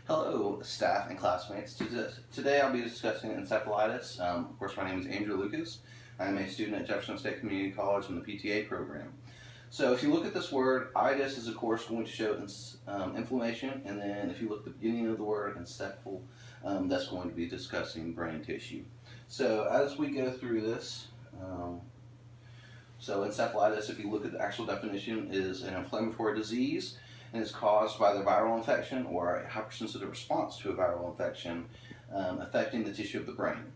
Hello, staff and classmates. Today I'll be discussing encephalitis. Of course, my name is Andrew Lucas. I'm a student at Jefferson State Community College in the PTA program. So if you look at this word, itis is of course going to show inflammation, and then if you look at the beginning of the word encephal, that's going to be discussing brain tissue. So as we go through this, so encephalitis, if you look at the actual definition, is an inflammatory disease and is caused by the viral infection or a hypersensitive response to a viral infection affecting the tissue of the brain.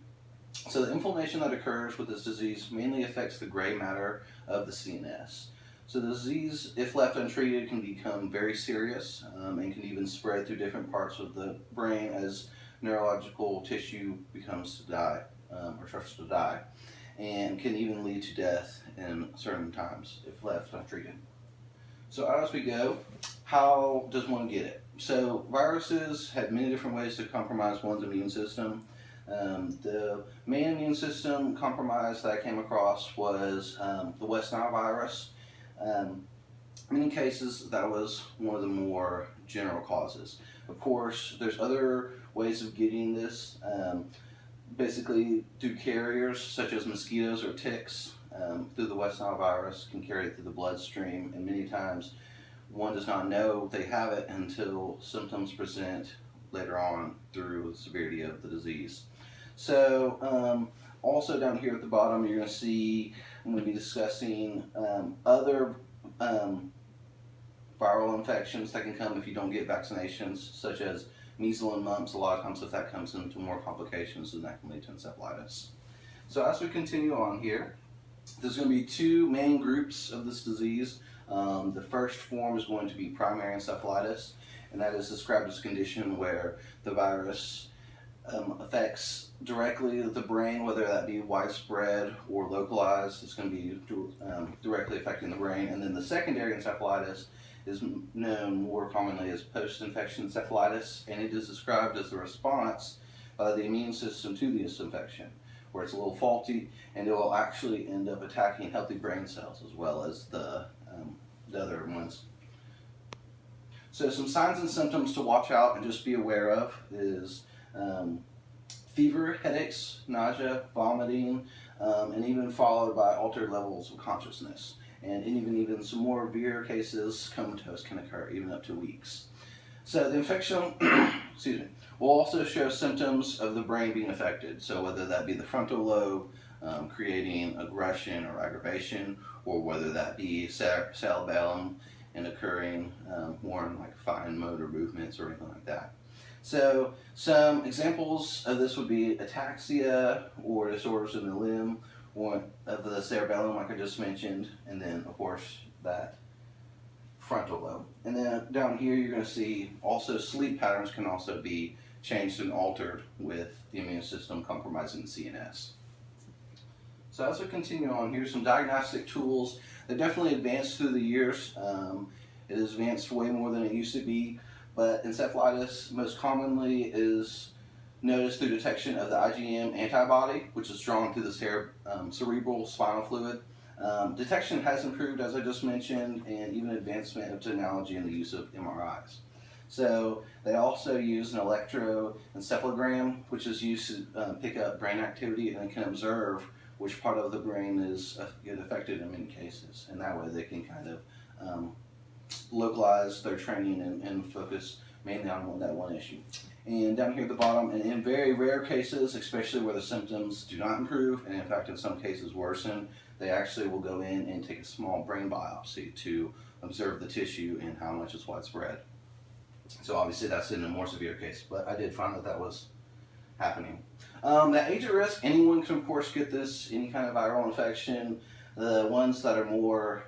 So the inflammation that occurs with this disease mainly affects the gray matter of the CNS. So the disease, if left untreated, can become very serious and can even spread through different parts of the brain as neurological tissue becomes to die or starts to die, and can even lead to death in certain times if left untreated. So as we go, how does one get it? So viruses have many different ways to compromise one's immune system. The main immune system compromise that I came across was the West Nile virus. In many cases, that was one of the more general causes. Of course, there's other ways of getting this, basically through carriers such as mosquitoes or ticks. Through the West Nile virus can carry it through the bloodstream, and many times one does not know they have it until symptoms present later on through the severity of the disease. So also down here at the bottom, you're going to see I'm going to be discussing other viral infections that can come if you don't get vaccinations, such as measles and mumps. A lot of times if that comes into more complications, then that can lead to encephalitis. So as we continue on here, there's going to be two main groups of this disease. The first form is going to be primary encephalitis, and that is described as a condition where the virus affects directly the brain, whether that be widespread or localized. It's going to be directly affecting the brain. And then the secondary encephalitis is known more commonly as post-infection encephalitis, and it is described as the response by the immune system to this infection, where it's a little faulty, and it will actually end up attacking healthy brain cells as well as the other ones. So some signs and symptoms to watch out and just be aware of is fever, headaches, nausea, vomiting, and even followed by altered levels of consciousness. And even some more severe cases, comatose can occur, even up to weeks. So the infection will also show symptoms of the brain being affected. So whether that be the frontal lobe creating aggression or aggravation, or whether that be cerebellum and occurring more in like fine motor movements or anything like that. So some examples of this would be ataxia or disorders in the limb or of the cerebellum, like I just mentioned, and then of course that frontal lobe. And then down here you're going to see also sleep patterns can also be changed and altered with the immune system compromising the CNS. So as we continue on, here's some diagnostic tools that definitely advanced through the years. It has advanced way more than it used to be, but encephalitis most commonly is noticed through detection of the IgM antibody, which is drawn through the cerebral spinal fluid. Detection has improved, as I just mentioned, and even advancement of technology in the use of MRIs. So they also use an electroencephalogram, which is used to pick up brain activity, and it can observe which part of the brain is affected in many cases. And that way they can kind of localize their training and focus mainly on that one issue. And down here at the bottom, and in very rare cases, especially where the symptoms do not improve, and in fact in some cases worsen, they actually will go in and take a small brain biopsy to observe the tissue and how much it's widespread. So obviously that's in a more severe case, but I did find that was happening. The age at risk, anyone can of course get this, any kind of viral infection. The ones that are more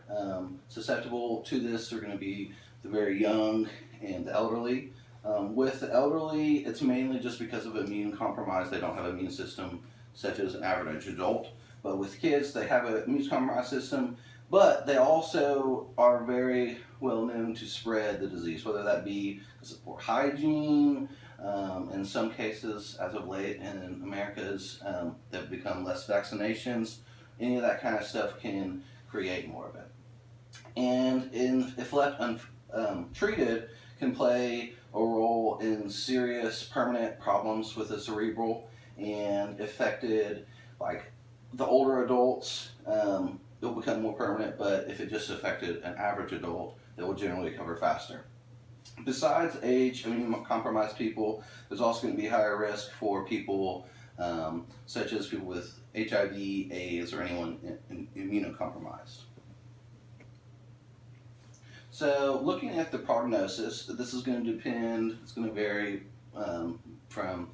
susceptible to this are going to be the very young and the elderly. With the elderly, it's mainly just because of immune compromise. They don't have an immune system such as an average adult. But with kids, they have an immune compromised system, but they also are very well known to spread the disease, whether that be because of poor hygiene. In some cases, as of late in America's, they've become less vaccinations. Any of that kind of stuff can create more of it. And if left untreated, can play a role result in serious permanent problems with the cerebral and affected like the older adults, it'll become more permanent, but if it just affected an average adult, it will generally recover faster. Besides age, immunocompromised people, there's also going to be higher risk for people such as people with HIV, AIDS, or anyone immunocompromised. So looking at the prognosis, this is going to depend, it's going to vary from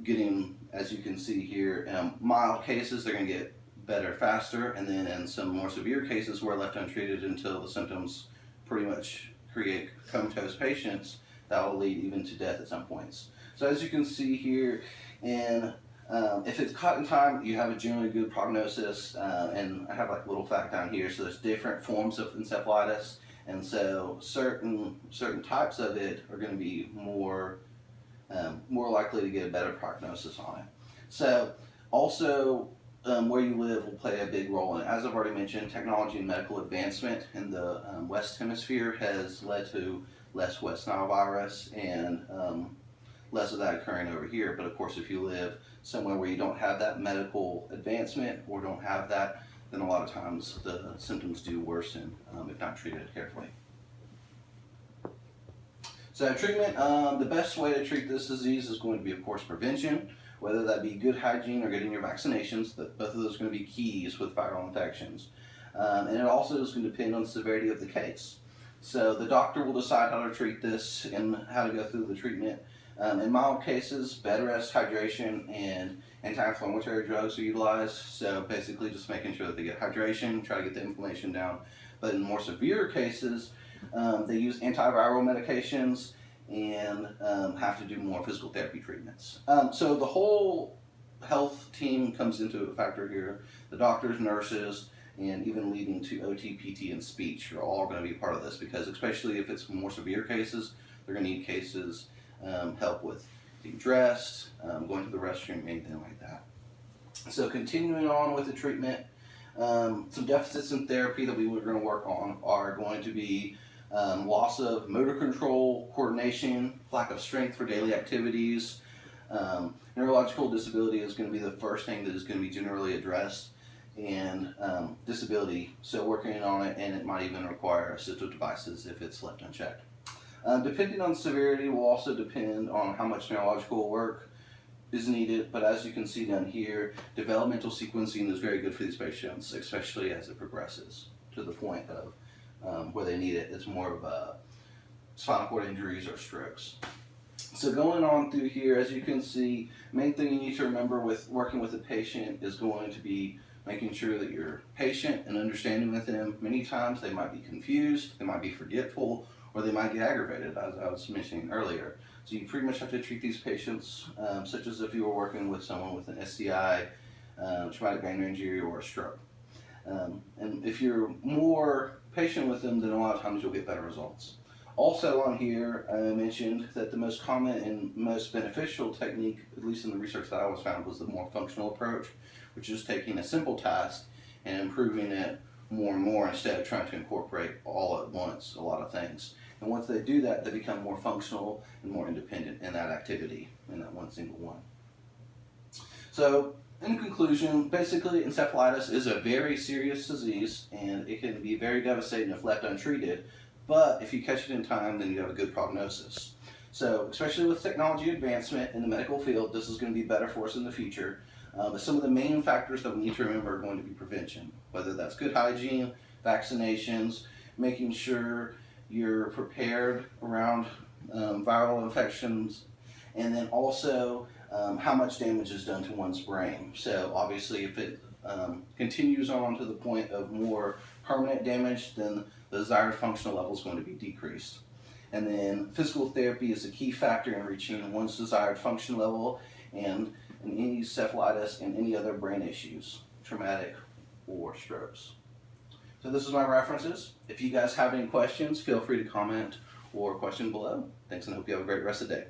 getting, as you can see here, mild cases, they're going to get better faster, and then in some more severe cases who are left untreated until the symptoms pretty much create comatose patients, that will lead even to death at some points. So as you can see here, and if it's caught in time, you have a generally good prognosis, and I have like a little fact down here, so there's different forms of encephalitis, and so certain types of it are going to be more likely to get a better prognosis on it. So also where you live will play a big role in it. As I've already mentioned, technology and medical advancement in the West Hemisphere has led to less West Nile virus and less of that occurring over here. But of course, if you live somewhere where you don't have that medical advancement or don't have that, then a lot of times the symptoms do worsen if not treated carefully. So treatment, the best way to treat this disease is going to be, of course, prevention, whether that be good hygiene or getting your vaccinations. Both of those are going to be keys with viral infections. And it also is going to depend on the severity of the case. So the doctor will decide how to treat this and how to go through the treatment. In mild cases, bed rest, hydration, and anti-inflammatory drugs are utilized. So basically just making sure that they get hydration, try to get the inflammation down. But in more severe cases, they use antiviral medications and have to do more physical therapy treatments. So the whole health team comes into a factor here. The doctors, nurses, and even leading to OT, PT, and speech are all going to be part of this, because especially if it's more severe cases, they're going to need help with getting dressed, going to the restroom, anything like that. So continuing on with the treatment, some deficits in therapy that we were going to work on are going to be loss of motor control, coordination, lack of strength for daily activities. Neurological disability is going to be the first thing that is going to be generally addressed, and disability, so working on it, and it might even require assistive devices if it's left unchecked. Depending on severity will also depend on how much neurological work is needed, but as you can see down here, developmental sequencing is very good for these patients, especially as it progresses to the point of where they need it. It's more of spinal cord injuries or strokes. So going on through here, as you can see, main thing you need to remember with working with a patient is going to be making sure that you're patient and understanding with them. Many times they might be confused, they might be forgetful, or they might get aggravated, as I was mentioning earlier. So you pretty much have to treat these patients such as if you were working with someone with an STI, traumatic brain injury, or a stroke. And if you're more patient with them, then a lot of times you'll get better results. Also on here, I mentioned that the most common and most beneficial technique, at least in the research that I was found, was the more functional approach, which is taking a simple task and improving it more and more instead of trying to incorporate all at once a lot of things. And once they do that, they become more functional and more independent in that activity, in that one single one. So in conclusion, basically encephalitis is a very serious disease, and it can be very devastating if left untreated, but if you catch it in time, then you have a good prognosis. So especially with technology advancement in the medical field, this is going to be better for us in the future. But some of the main factors that we need to remember are going to be prevention, whether that's good hygiene, vaccinations, making sure you're prepared around viral infections, and then also how much damage is done to one's brain. So obviously if it continues on to the point of more permanent damage, then the desired functional level is going to be decreased. And then physical therapy is a key factor in reaching one's desired function level, and in any encephalitis and any other brain issues, traumatic or strokes. So this is my references. If you guys have any questions, feel free to comment or question below. Thanks, and I hope you have a great rest of the day.